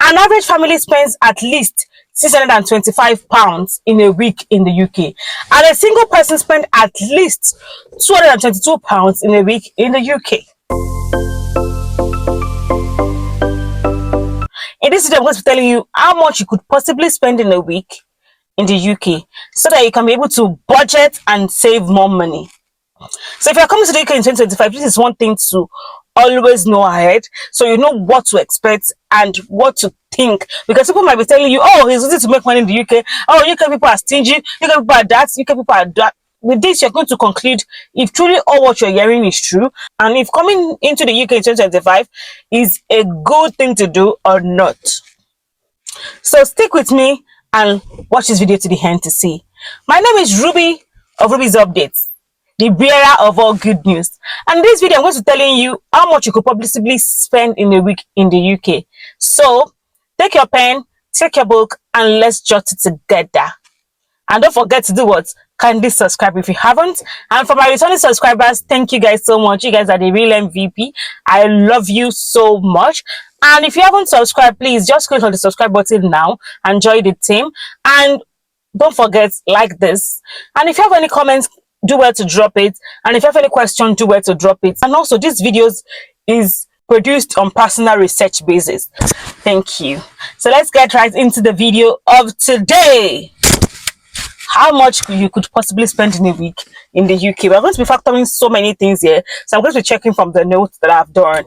An average family spends at least £625 in a week in the UK, and a single person spends at least £222 in a week in the UK. In this video, I'm going to be telling you how much you could possibly spend in a week in the UK so that you can be able to budget and save more money. So if you're coming to the UK in 2025, this is one thing to always know ahead, so you know what to expect and what to think, because people might be telling you, oh, it's easy to make money in the UK, oh, UK people are stingy, UK people are that, UK people are that. With this, you're going to conclude if truly all what you're hearing is true, and if coming into the UK in 2025 is a good thing to do or not. So stick with me and watch this video to the end to see. My name is Ruby of Ruby's Updates, the bearer of all good news. And in this video, I'm going to be telling you how much you could possibly spend in a week in the UK. So take your pen, take your book, and let's jot it together. And don't forget to do what? Kindly subscribe if you haven't. And for my returning subscribers, thank you guys so much. You guys are the real MVP. I love you so much. And if you haven't subscribed, please just click on the subscribe button now and join the team. And don't forget, like this. And if you have any comments, do well to drop it. And if you have any question, do well to drop it. And also, this videos is produced on personal research basis. Thank you. So let's get right into the video of today. How much you could possibly spend in a week in the UK. We're going to be factoring so many things here, so I'm going to be checking from the notes that I've done.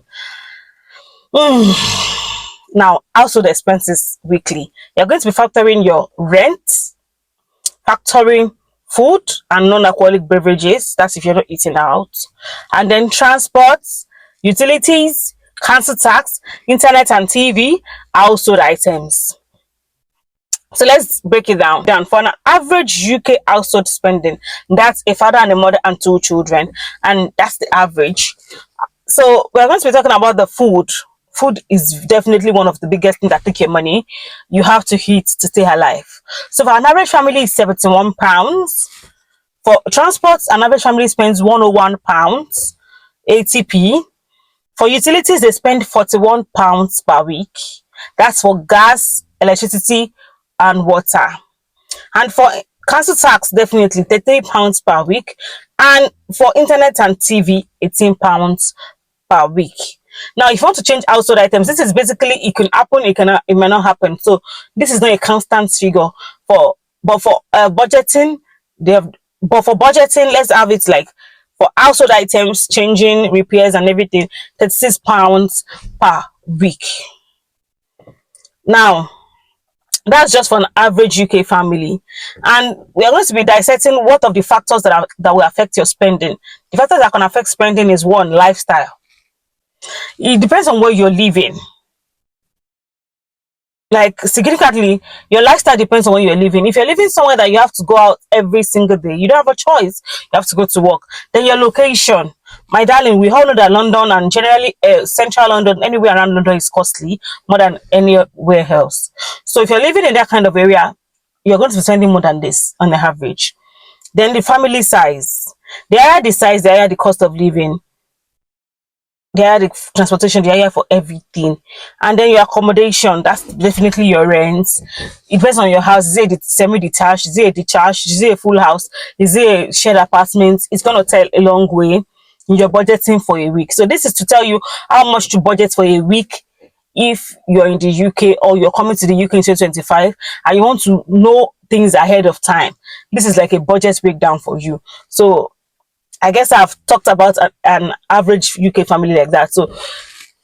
Now, household expenses weekly. You're going to be factoring your rent, factoring food and non-alcoholic beverages, that's if you're not eating out, and then transport, utilities, council tax, internet and TV, household items. So let's break it down. For an average UK household spending, that's a father and a mother and 2 children, and that's the average. So we're going to be talking about the food. Food is definitely one of the biggest things that take your money. You have to eat to stay alive. So for an average family, it's £71. For transport, an average family spends £101, 80p. For utilities, they spend £41 per week. That's for gas, electricity, and water. And for council tax, definitely £30 per week. And for internet and TV, £18 per week. Now, if you want to change household items, this is basically, it can happen, it may not happen. So this is not a constant figure. But for budgeting, let's have it like for household items, changing, repairs, and everything, £36 per week. Now, that's just for an average UK family, and we are going to be dissecting what of the factors that will affect your spending. The factors that can affect spending is one, lifestyle. It depends on where you're living. Like, significantly, your lifestyle depends on where you're living. If you're living somewhere that you have to go out every single day, you don't have a choice, you have to go to work. Then your location. My darling, we all know that London and generally central London, anywhere around London, is costly more than anywhere else. So if you're living in that kind of area, you're going to be spending more than this on the average. Then the family size. The higher the size, the higher the cost of living. The higher the transportation, the higher for everything. And then your accommodation, that's definitely your rent. It depends on your house. Is it semi-detached? Is it a detached? Is it a full house? Is it a shared apartment? It's going to tell a long way in your budgeting for a week. So this is to tell you how much to budget for a week if you're in the UK or you're coming to the UK in 2025 and you want to know things ahead of time. This is like a budget breakdown for you. So I guess I've talked about an average UK family like that. So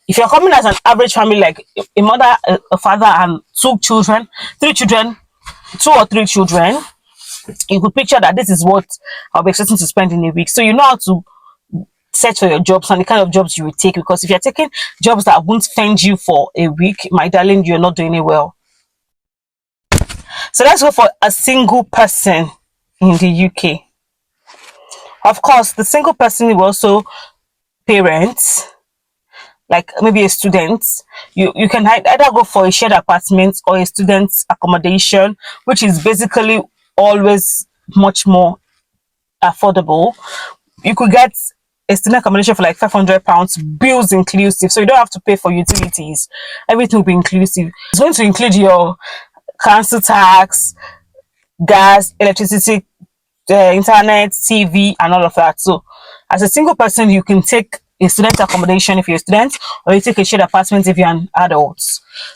if you're coming as an average family, like a mother, a father, and 2 children, 2 or 3 children, you could picture that this is what I'll be expecting to spend in a week. So you know how to search for your jobs and the kind of jobs you will take, because if you're taking jobs that won't fend you for a week, my darling, you're not doing it well. So let's go for a single person in the UK. Of course, the single person will also parents, like maybe a student. You can either go for a shared apartment or a student accommodation, which is basically always much more affordable. You could get a student accommodation for like £500, bills inclusive, so you don't have to pay for utilities. Everything will be inclusive. It's going to include your council tax, gas, electricity, internet, TV, and all of that. So, as a single person, you can take a student accommodation if you're a student, or you take a shared apartment if you're an adult.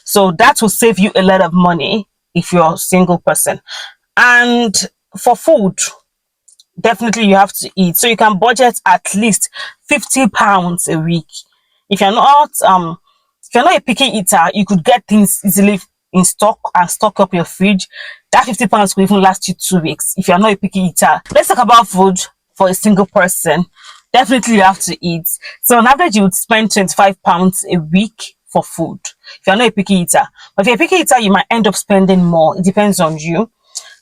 So that will save you a lot of money if you're a single person. And for food, definitely you have to eat. So you can budget at least £50 a week. If you're not a picky eater, you could get things easily in stock and stock up your fridge. That £50 will even last you 2 weeks if you're not a picky eater. Let's talk about food for a single person. Definitely you have to eat. So on average, you would spend £25 a week for food if you're not a picky eater. But if you're a picky eater, you might end up spending more. It depends on you.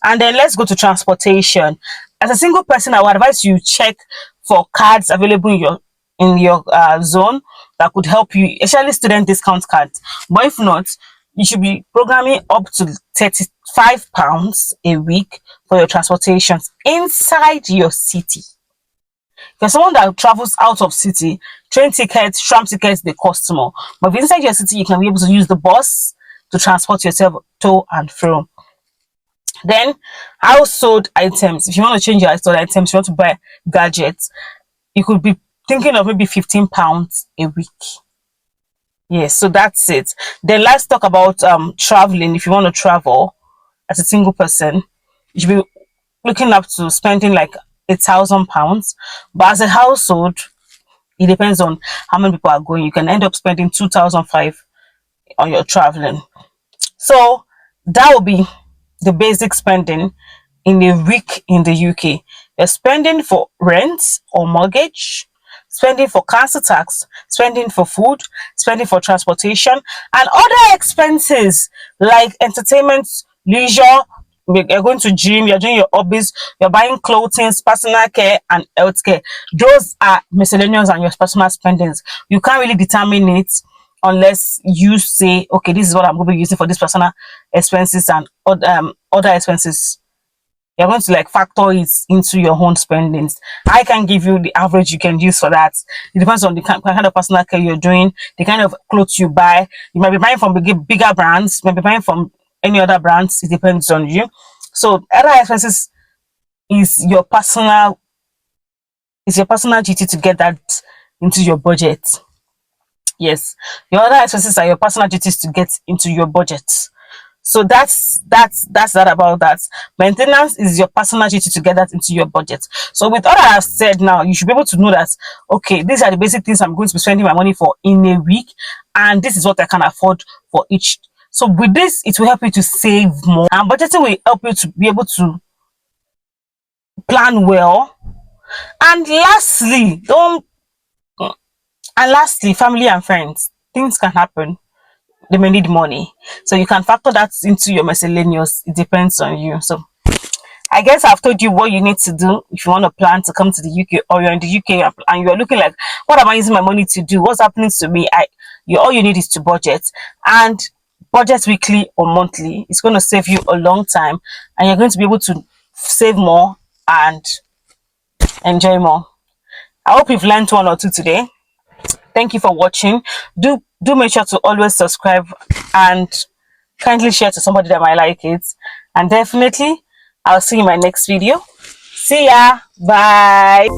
And then let's go to transportation. As a single person, I would advise you check for cards available in your zone that could help you, especially student discount cards. But if not, you should be programming up to £35 a week for your transportation inside your city. If you're someone that travels out of city, train tickets, tram tickets, they cost more. But if inside your city, you can be able to use the bus to transport yourself to and fro. Then household items. If you want to change your household items, you want to buy gadgets, you could be thinking of maybe £15 a week. Yes, so that's it. Then let's talk about traveling. If you want to travel as a single person, you should be looking up to spending like £1,000. But as a household, it depends on how many people are going. You can end up spending 2,500 on your traveling. So that will be the basic spending in a week in the UK. You're spending for rent or mortgage, spending for council tax, spending for food, spending for transportation, and other expenses like entertainment, leisure. You're going to gym, you're doing your hobbies, you're buying clothing, personal care, and healthcare. Those are miscellaneous and your personal spendings. You can't really determine it unless you say, okay, this is what I'm going to be using for these personal expenses and other expenses. You're going to like factor it into your own spendings. I can give you the average you can use for that. It depends on the kind of personal care you're doing, the kind of clothes you buy. You might be buying from bigger brands, you might be buying from any other brands. It depends on you. So other expenses is your personal duty to get that into your budget. Yes, your other expenses are your personal duties to get into your budget. So that's that about that. Maintenance is your personal duty to get that into your budget. So with all that I've said now, you should be able to know that, okay, these are the basic things I'm going to be spending my money for in a week, and this is what I can afford for each. So with this, it will help you to save more, and budgeting will help you to be able to plan well. And lastly, family and friends. Things can happen. They may need money. So you can factor that into your miscellaneous. It depends on you. So I guess I've told you what you need to do if you want to plan to come to the UK, or you're in the UK and you're looking like, what am I using my money to do? What's happening to me? All you need is to budget, and budget weekly or monthly. It's going to save you a long time, and you're going to be able to save more and enjoy more. I hope you've learned one or two today. Thank you for watching. Do make sure to always subscribe and kindly share to somebody that might like it. And definitely, I'll see you in my next video. See ya. Bye.